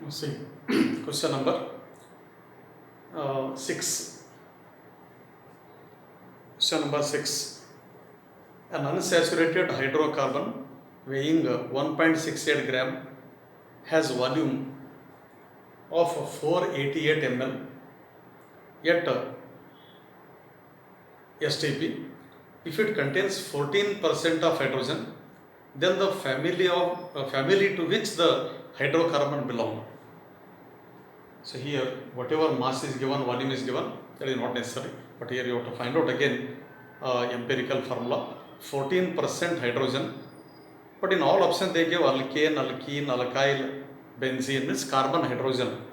See, question number 6. Question number 6. An unsaturated hydrocarbon weighing 1.68 gram has volume of 488 ml at STP. If it contains 14% of hydrogen, then the family to which the hydrocarbon belong. So here, whatever mass is given, volume is given, that is not necessary. But here you have to find out again empirical formula. 14% hydrogen. But in all options they give alkane, alkene, alkyl, benzene means carbon, hydrogen.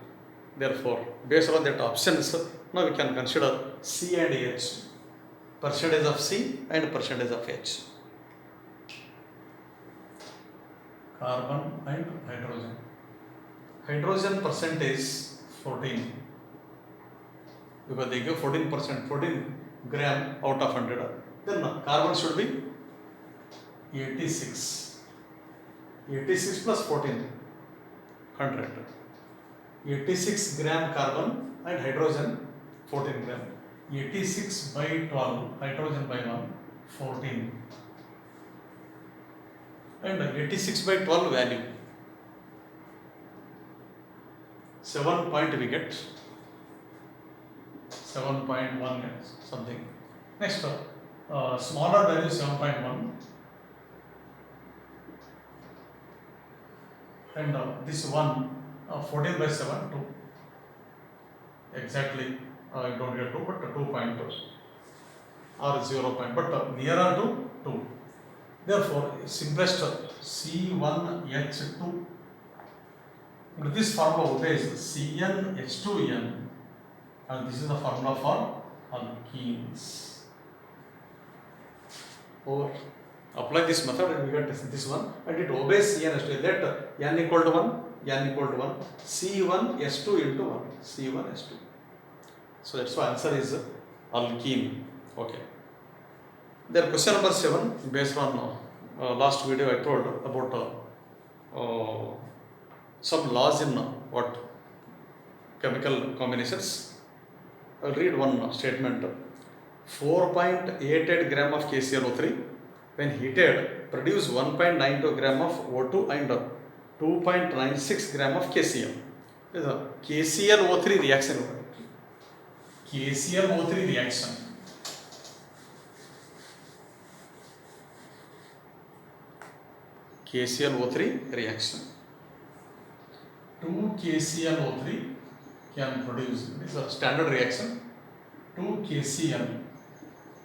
Therefore, based on that options, now we can consider C and H. Percentage of C and percentage of H. Carbon and hydrogen. Hydrogen percentage 14, because they give 14%, 14 gram out of 100. Then carbon should be 86. 86 plus 14, 100. 86 gram carbon and hydrogen 14 gram. 86 by 12, hydrogen by 1, 14. And 86 by 12 value, 7 point we get, 7.1 something. Next, smaller value 7.1, and this one 14 by 7, 2. Exactly, I don't get 2, but 2.2 or 0. But nearer to 2. Therefore, simplest C1H2. This formula obeys CnH2n, and this is the formula for alkenes. Or apply this method and we get this one, and it obeys CnH2. Let n equal to 1, n equal to 1, C1H2 into 1, C1H2. So that's why answer is alkene. Okay. Then question number 7, based on last video I told about some laws in what chemical combinations. I'll read one statement. 4.88 gram of KClO3 when heated produce 1.92 gram of O2 and 2.96 gram of KCl. This is a KClO3 reaction. KClO3 reaction. KClO3 reaction. 2 KClO3 can produce, this is a standard reaction, 2 KCl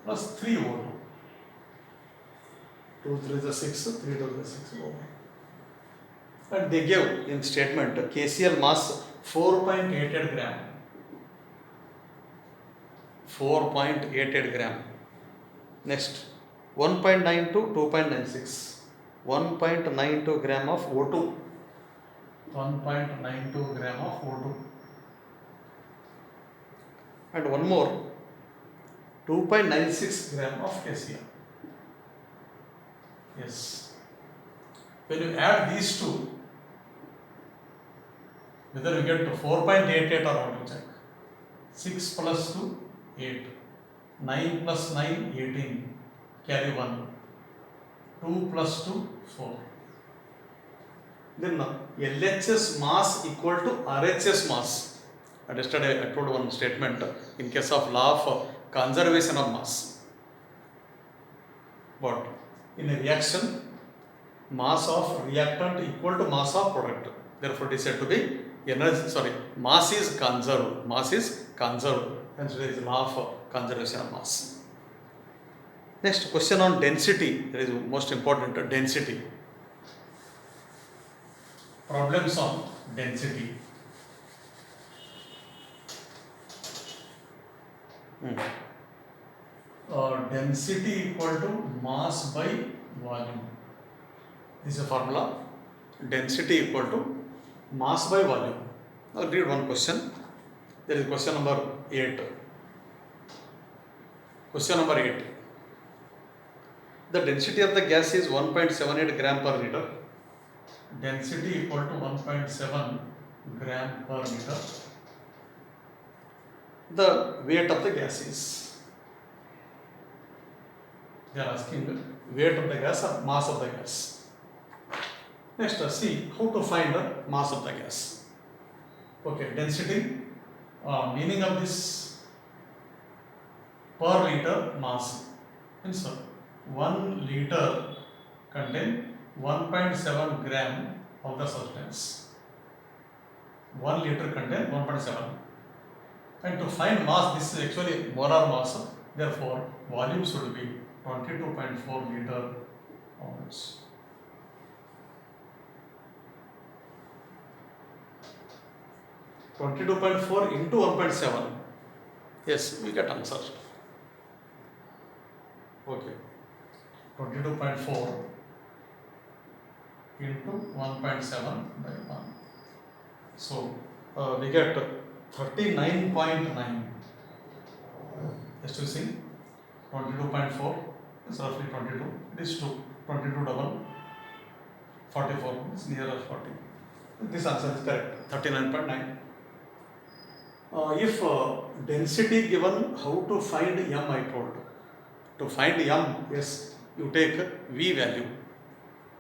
plus 3 O2. 2 3 is a 6, 3 2 is a 6 O2. And they give in statement KCl mass 4.88 gram. 4.88 gram. Next, 1.92, 2.96. 1.92 gram of O2. 1.92 gram of O2. And one more, 2.96 gram of KCl. Yes. When you add these two, whether you get to 4.88 or what you check. 6 plus 2, 8. 9 plus 9, 18. Carry 1. 2 plus 2, 4. Then LHS mass equal to RHS mass. And yesterday I told one statement in case of law of conservation of mass. But in a reaction, mass of reactant equal to mass of product. Therefore, it is said to be energy. Mass is conserved. Mass is conserved. Hence, there is law of conservation of mass. Next, question on density. That is most important. Density. Problems on density. Density equal to mass by volume. This is a formula. Density equal to mass by volume. Now read one question. There is question number 8. Question number 8. The density of the gas is 1.78 gram per liter. Density equal to 1.7 gram per meter. The weight of the gas is. They are asking weight of the gas or mass of the gas. Next, see how to find the mass of the gas. Okay, density. Meaning of this per liter mass means 1 liter contain 1.7 gram of the substance. 1 liter contain 1.7. And to find mass, this is actually molar mass. Therefore, volume should be 22.4 liter ounce. (22.4) into 1.7. Yes, we get answer. Okay. 22.4 into 1.7 by 1. So, we get 39.9. Just to see, 22.4 is roughly 22. It is 2. 22 double 44 is nearer 40. This answer is correct. 39.9. If density given, how to find m? I told. To find m, yes, you take V value.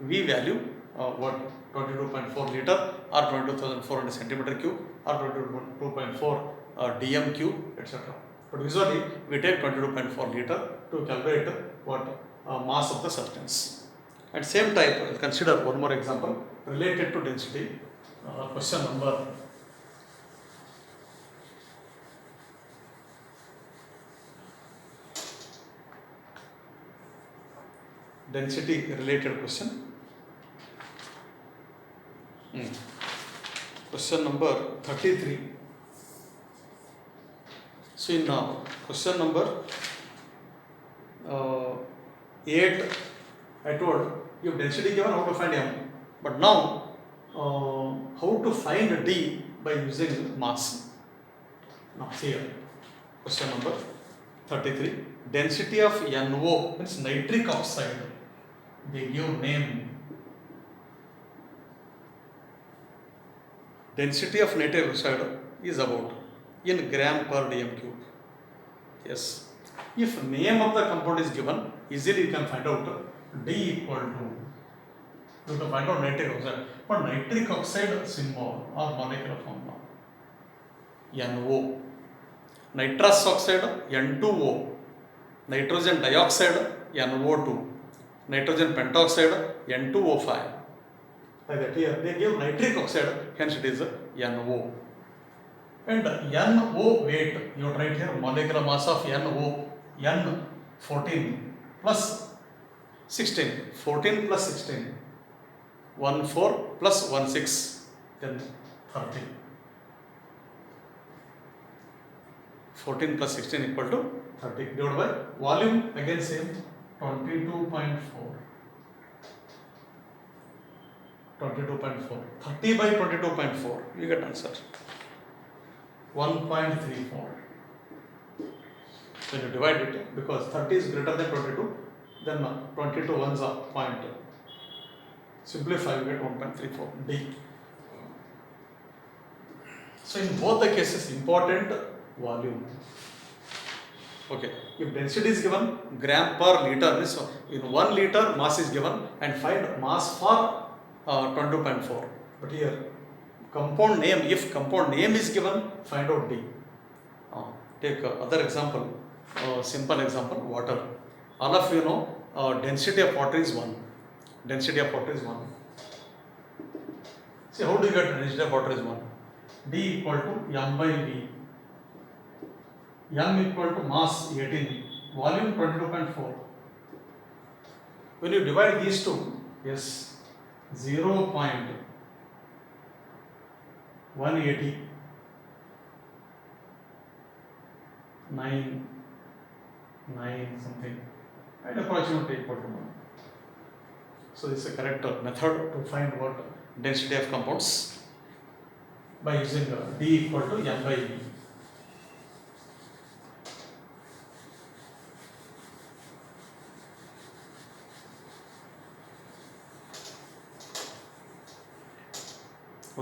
V value, what? 22.4 liter or 22,400 centimeter cube or 22.4 dm cube, etc. But usually we take 22.4 liter to calculate what mass of the substance. And same type, I'll consider one more example related to density. Question number density related question. Question number 33. So in question number 8, I told if density given, how to find m. But now how to find d by using mass. Now here, question number 33. Density of NO means nitric oxide. They give name. Density of nitric oxide is about in gram per dm cube. Yes. If name of the compound is given, easily you can find out D equal to. You have to find out nitric oxide. But nitric oxide symbol or molecular formula NO. Nitrous oxide N2O. Nitrogen dioxide NO2. Nitrogen pentoxide N2O5. Like that here they give nitric oxide, hence it is NO. And NO weight, you write here molecular mass of NO, N 14 plus 16. 14 plus 16. 14 plus 16, then 30. 14 plus 16 equal to 30 divided by volume, again same 22.4. 22.4. 30 by 22.4. You get answer. 1.34. When you divide it, because 30 is greater than 22, then 22 ones are point. Simplify, you get 1.34 D. So in both the cases, important volume. Okay, if density is given, gram per liter, so in 1 liter mass is given, and find mass for 22.4. But here, compound name, if compound name is given, find out D. Take other example, simple example, water. All of you know density of water is 1. Density of water is 1. See, how do you get density of water is 1? D equal to m by V. M equal to mass 18, volume 22.4. When you divide these two, yes, 0.180, 9 something, and approximately equal to 1. So this is a correct method to find what density of compounds by using D equal to m by V.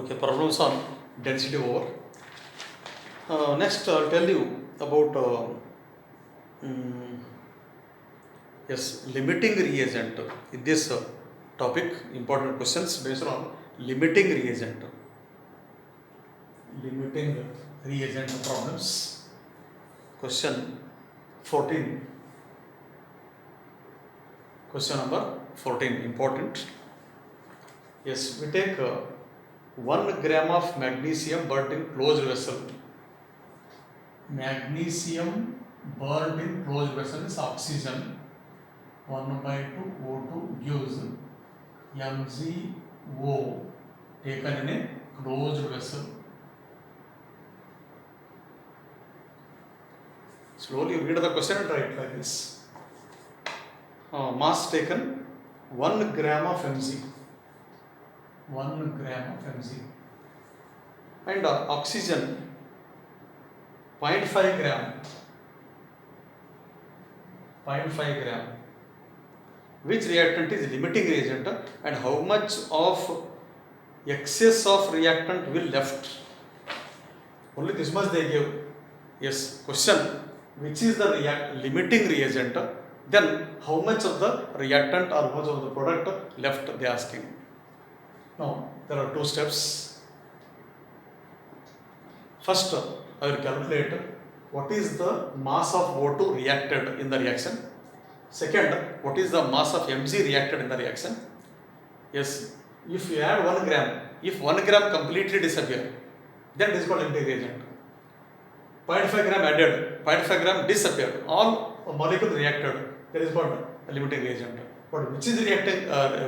Okay, problems on density over. Next, I'll tell you about limiting reagent. In this topic, important questions based on limiting reagent. Limiting reagent problems. Question 14. Question number 14, important. Yes, we take 1 gram of magnesium burnt in closed vessel. Magnesium burnt in closed vessel is oxygen. 1/2 O2 gives MgO taken in a closed vessel. Slowly read the question and write like this. Mass taken 1 gram of Mg. 1 gram of Mg. And oxygen 0.5 gram. 0.5 gram. Which reactant is limiting reagent and how much of excess of reactant will left? Only this much they give. Yes, question, which is the limiting reagent, then how much of the reactant or how much of the product left they are asking. Now, there are 2 steps. First, I will calculate what is the mass of O2 reacted in the reaction. Second, what is the mass of Mg reacted in the reaction? Yes, if you add 1 gram, if 1 gram completely disappear, then it is called limiting reagent. 0.5 gram added, 0.5 gram disappeared, all molecules reacted, that is called a limiting reagent. But which is reacting,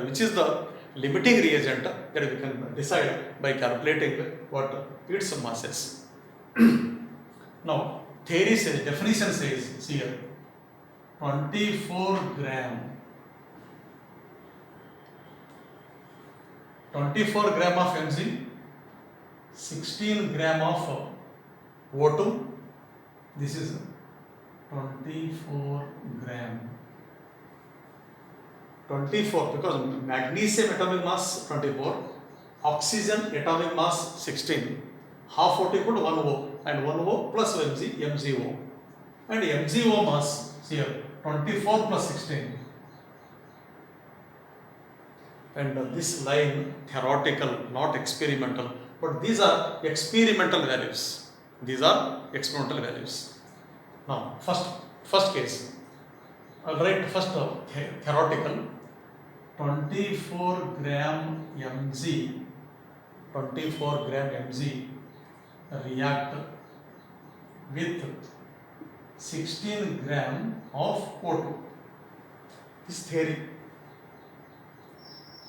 which is the limiting reagent, that we can decide by calculating what its masses. Now, theory says, definition says here, 24 gram. 24 gram of Mg, 16 gram of O2. This is 24 gram. 24 because magnesium atomic mass 24, oxygen atomic mass 16. Half O2 equal to 1 O and 1 O plus Mg, MgO. And MgO mass here 24 plus 16. And this line theoretical, not experimental, but these are experimental values. These are experimental values. Now, first case, I'll write first theoretical. 24 gram Mg, 24 gram Mg react with 16 gram of O2. This theory.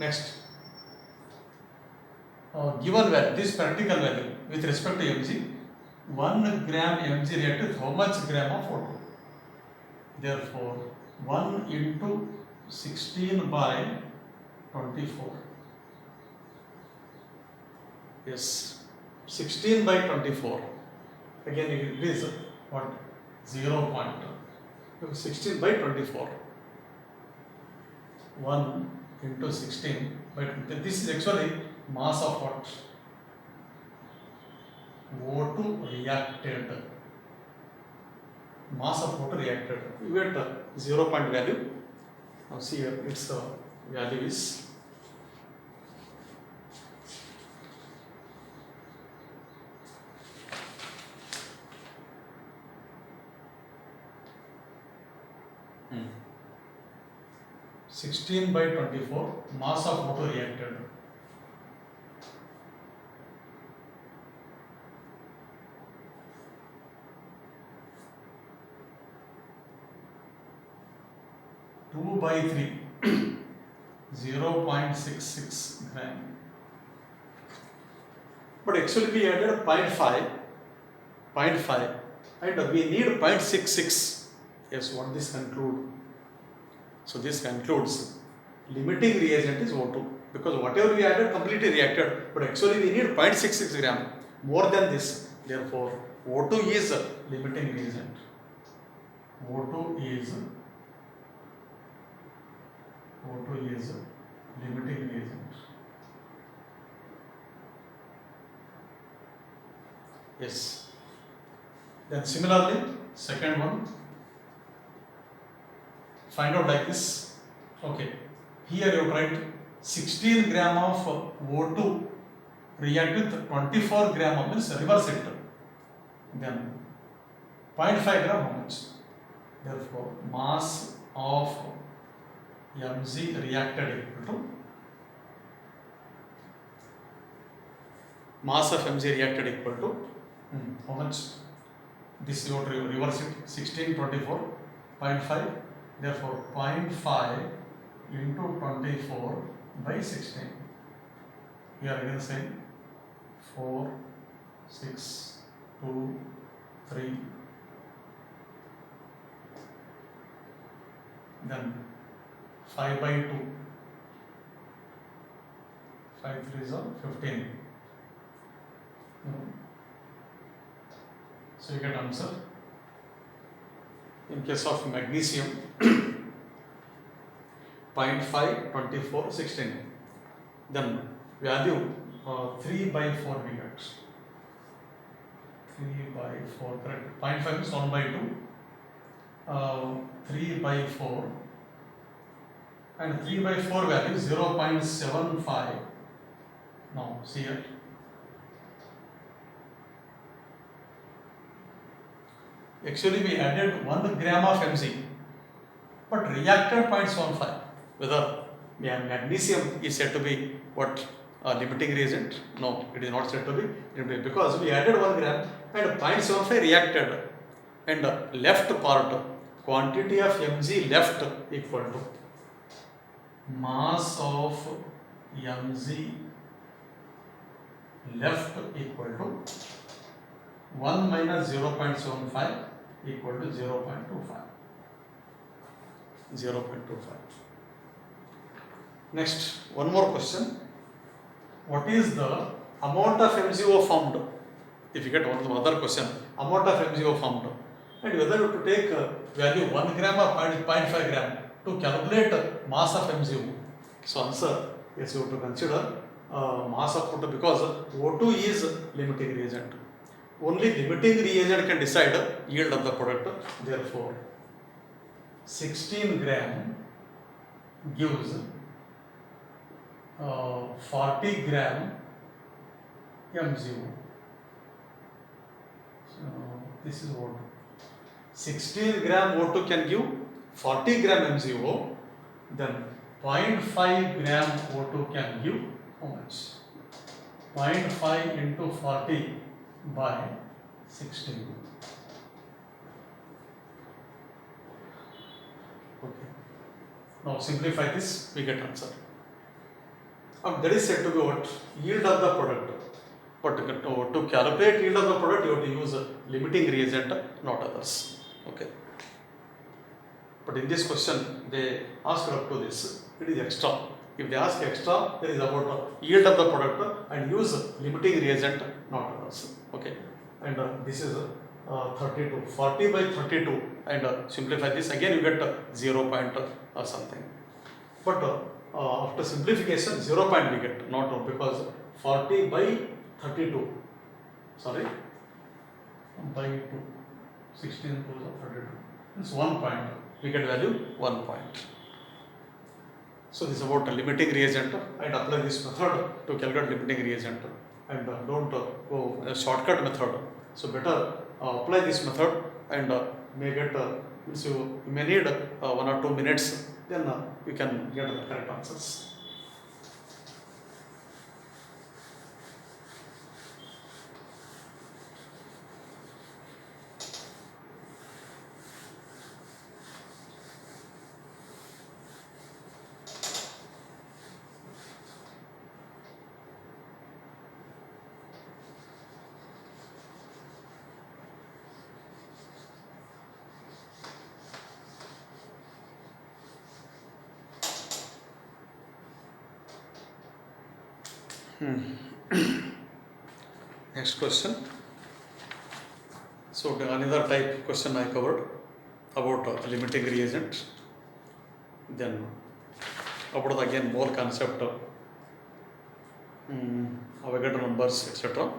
Next, given value, this practical value with respect to Mg, 1 gram Mg react with how much gram of O2? Therefore, 1 into 16 by 24. Yes, 16 by 24. Again, it is what? 0. 16 by 24. 1 into 16 by 20. This is actually mass of what? O2 reacted. Mass of O2 reacted. You get 0 point value. Now see here, its value is hmm. 16 by 24 mass of O2 reacted. Two by 3, 0.66 gram. But actually we added 0.5, and we need 0.66. Yes, what this conclude? So this concludes limiting reagent is O2 because whatever we added completely reacted, but actually we need 0.66 gram more than this. Therefore, O2 is a limiting reagent. O2 is limiting reagent. Yes. Then similarly, second one, find out like this. Okay. Here you write 16 gram of O2 react with 24 gram of means reverse it. Then 0.5 gram how much? Therefore, mass of Mg reacted equal to mass of Mg reacted equal to how much? This you have to reverse it, 16, 24, 0.5. Therefore, 0.5 into 24 by 16. Here again same 4, 6, 2, 3. Then 5 by 2. 5 3s are 15. So you get answer. In case of magnesium, 0.5, 24, 16. Then value 3 by 4 we get. 3 by 4, correct. 0.5 is 1 by 2. 3 by 4. And 3 by 4 value 0.75. Now see here. Actually, we added 1 gram of Mg, but reacted 0.75. Whether magnesium is said to be what limiting reagent? No, it is not said to be limiting because we added 1 gram and 0.75 reacted, and left part quantity of Mg left equal to mass of Mg left equal to 1 minus 0.75 equal to 0.25. 0.25. Next, one more question. What is the amount of MgO formed? If you get one other question, amount of MgO formed, and whether you have to take value 1 gram or 0.5 gram to calculate mass of MgO. So answer, yes, you have to consider mass of O2 because O2 is limiting reagent. Only limiting reagent can decide yield of the product. Therefore, 16 gram gives 40 gram MgO. So this is what 16 gram O2 can give 40 gram MgO. Then 0.5 gram O2 can give how much? 0.5 into 40 by 16. Okay. Now simplify this, we get answer. That is said to be what? Yield of the product. But to calculate yield of the product, you have to use a limiting reagent, not others. Okay. But in this question, they asked up to this. It is extra. If they ask extra, there is about yield of the product and use limiting reagent, not others. Okay. And this is 32. 40 by 32. And simplify this again, you get 0 point something. But after simplification, 0 point we get, not 2, because 40 by 32. Sorry. By 2. 16 to 32. It's 1 point. We get value 1 point. So this is about a limiting reagent, and apply this method to calculate limiting reagent, and don't go a shortcut method. So better apply this method and may get means you may need 1 or 2 minutes, then you can get the correct answers. Next question. So another type question I covered about limiting reagent. Then about again more concept Avogadro numbers, etc.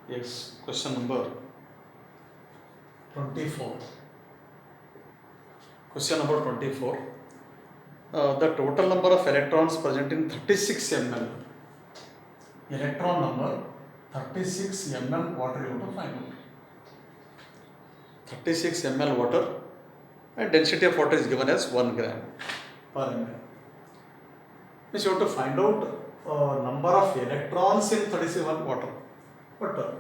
Yes, question number 24. Question number 24. The total number of electrons present in 36 ml. Electron number 36 ml water you have to find out. 36 ml water and density of water is given as 1 gram per ml. Means you have to find out number of electrons in 36 ml water. But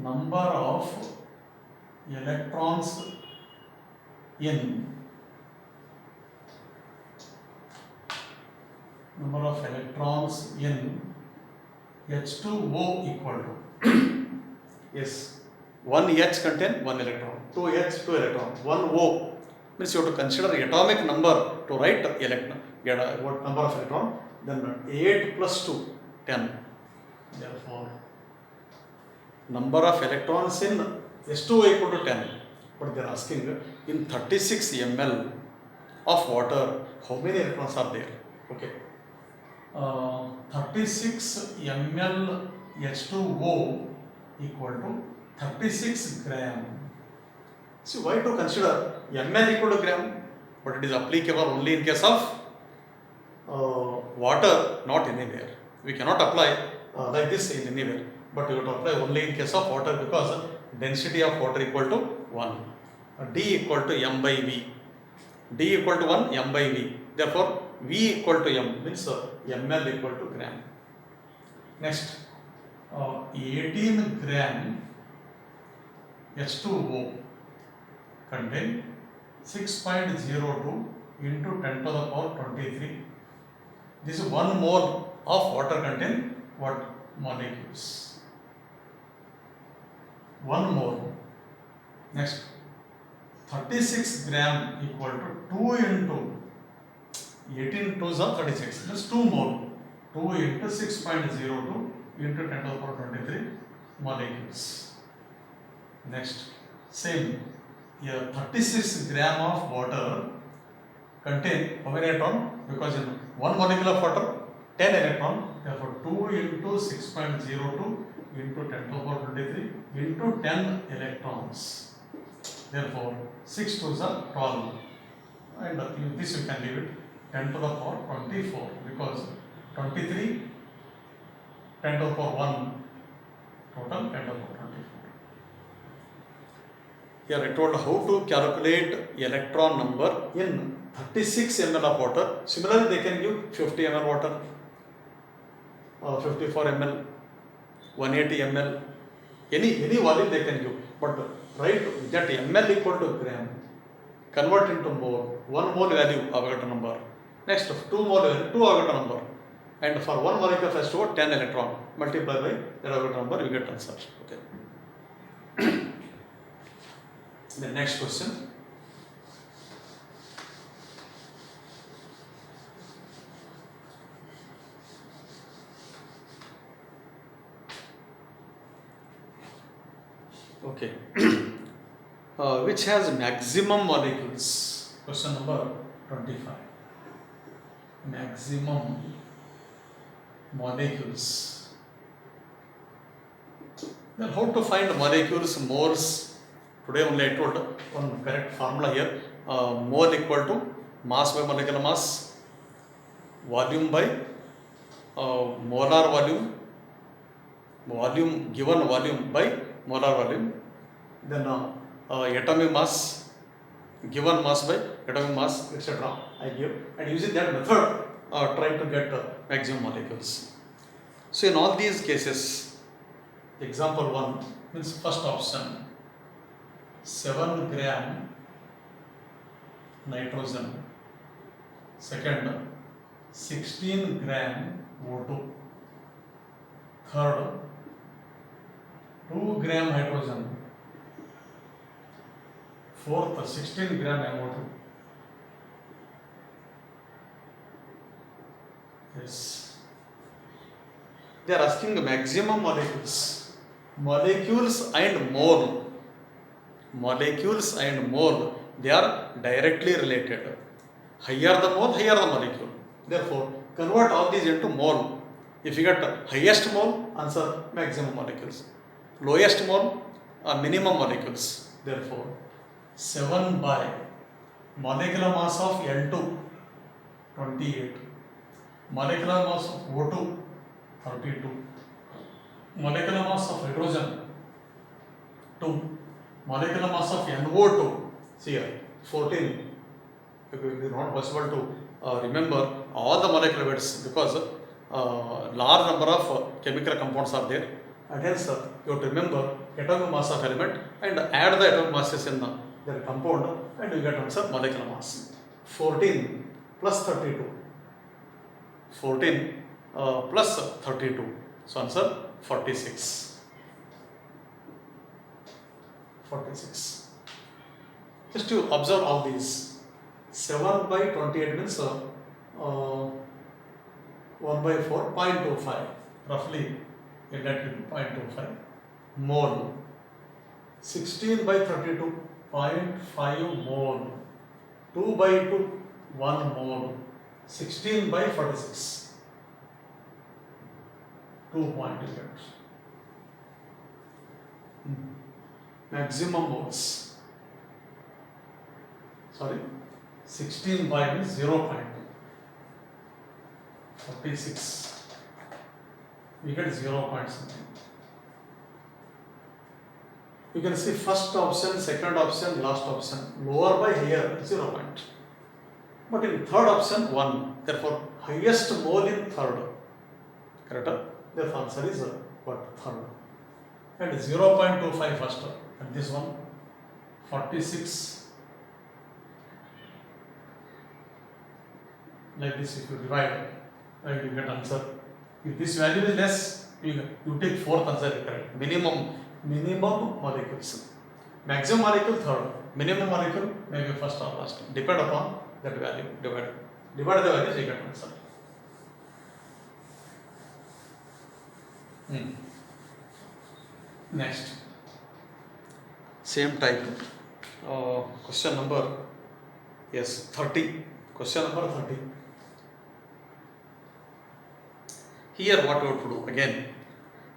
number of electrons in H2O equal to yes, 1 H contain 1 electron, 2 H 2 electron, 1 O means you have to consider atomic number to write electron, what number of electron, then 8 plus 2 10. Therefore number of electrons in H2O equal to 10, but they are asking in 36 ml of water how many electrons are there. Okay, 36 ml H2O equal to 36 gram. See, why to consider ml equal to gram, but it is applicable only in case of water, not anywhere. We cannot apply like this in anywhere, but you have to apply only in case of water because density of water equal to 1. D equal to m by V. D equal to 1, m by V. Therefore, V equal to m means ml equal to gram. Next, 18 gram H2O contain 6.02 into 10 to the power 23. This is 1 mole of water contain what molecules? 1 mole. Next, 36 gram equal to 2 into 18 2s are 36. That's 2 mole. 2 into 6.02 into 10 to the power 23 molecules. Next, same. Here 36 gram of water contain how many electron? Because in 1 molecule of water 10 electron. Therefore 2 into 6.02 into 10 to the power 23 into 10 electrons. Therefore 6 2s are 12. And this you can leave it 10 to the power 24 because 23 10 to the power 1 total 10 to the power 24. Here I told how to calculate electron number in 36 ml of water. Similarly, they can give 50 ml water, 54 ml, 180 ml, any volume they can give. But write that ml equal to gram, convert into mole, 1 mole value Avogadro number. Next, 2 mole value, 2 Avogadro number. And for 1 molecule of H2O, 10 electron. Multiply by that Avogadro number, you get answer. Okay. The next question. Okay. Which has maximum molecules? Question number 25. Maximum molecules. Then how to find molecules, moles? Today only I told one correct formula here. Mole equal to mass by molecular mass, volume by molar volume, given volume by molar volume, then atomic mass, given mass by atomic mass, etc. I give, and using that method trying to get maximum molecules. So in all these cases, example 1 means first option, 7 gram nitrogen, second 16 gram O2, third 2 gram hydrogen, fourth 16 gram NO2. Yes, they are asking the maximum molecules, molecules and mole. Molecules and mole, they are directly related. Higher the mole, higher the molecule. Therefore, convert all these into mole. If you get highest mole, answer maximum molecules. lowest mole, minimum molecules. Therefore, 7 by molecular mass of N2, 28, molecular mass of O2, 32, molecular mass of hydrogen, 2, molecular mass of NO2, see here, 14. It is not possible to remember all the molecular weights because large number of chemical compounds are there, and hence you have to remember atomic mass of element and add the atomic masses in their compound and you get answer molecular mass. 14 plus 32. 14 plus 32. So answer 46. 46. Just to observe all these. 7 by 28 means 1 by 4, 0.25, roughly exactly 0.25 mole. 16 by 32, 0.5 mole. 2 by 2, 1 mole. 16 by 46, 2.8. Maximum moles. Sorry, 16 by means 0. 46. We get 0 point something. You can see first option, second option, last option. Lower by higher 0 point. But in third option 1. Therefore, highest mole in third. Correct? Therefore, answer is what? Third. And 0.25 first. And this one 46. Like this, if you divide, right, you get answer. If this value is less, you take fourth answer correct. Minimum molecules. Maximum molecule third. Minimum molecule maybe first or last. Depend upon that value. Divide the values, you get answer. Next. Same type. Question number 30. Question number 30. Here what we have to do again,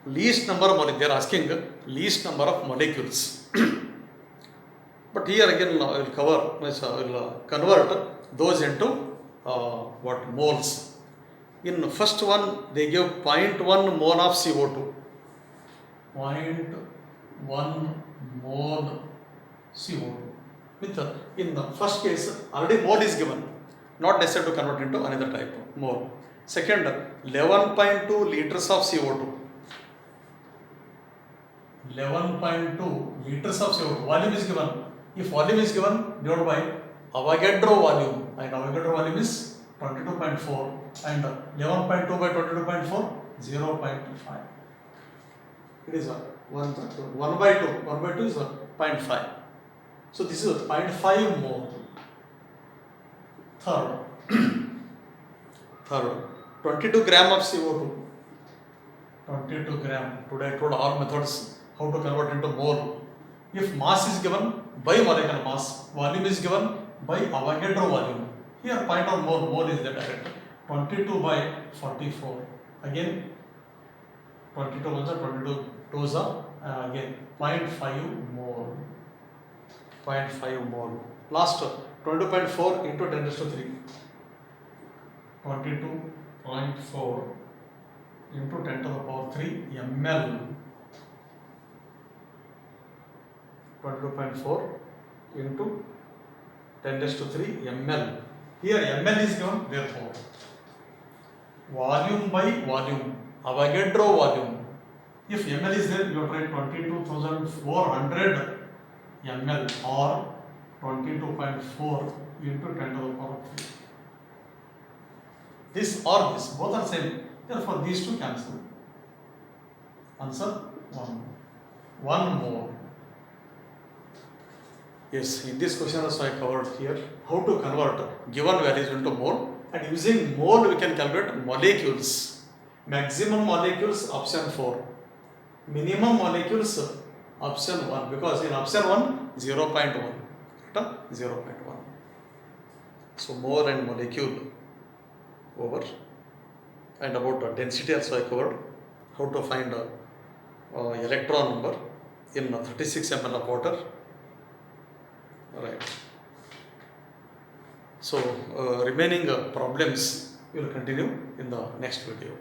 least number of molecules, they are asking least number of molecules. But here again I will cover, I will convert those into what moles. In first one they give 0.1 mole of CO2. 0.1 mole CO2. In the first case already mole is given, not necessary to convert into another type of mole. Second, 11.2 liters of CO2. 11.2 liters of CO2. Volume is given. If volume is given, divided by Avogadro volume, and Avogadro volume is 22.4, and 11.2 by 22.4, 0.5. It is 1 by 2. 1 by 2 is 0.5. So this is 0.5 mole. Third, 22 gram of CO2. 22 gram. Today I told all methods how to convert into mole. If mass is given by molecular mass, volume is given by Avogadro volume. Here point of mole is the direct. 22 by 44. Again 22 ones are 22 twos are again 0.5 mole. 0.5 mole. Last 22.4 into 10 raised to 3. 22.4 into 10 to the power 3 ml. 22.4 into 10 raised to 3 ml. Here ml is given, therefore volume by volume, Avogadro volume. If ml is there, you write 22,400 ml or 22.4 into 10 to the power 3. This or this, both are same. Therefore, these two cancel. Answer 1. 1 more. Yes, in this question also I covered here how to convert given values into mole, and using mole we can calculate molecules. Maximum molecules option 4. Minimum molecules option 1, because in option 1 0.1. 0.1. So mole and molecule over, and about density also I covered, how to find electron number in 36 ml of water. Right. So remaining problems we will continue in the next video.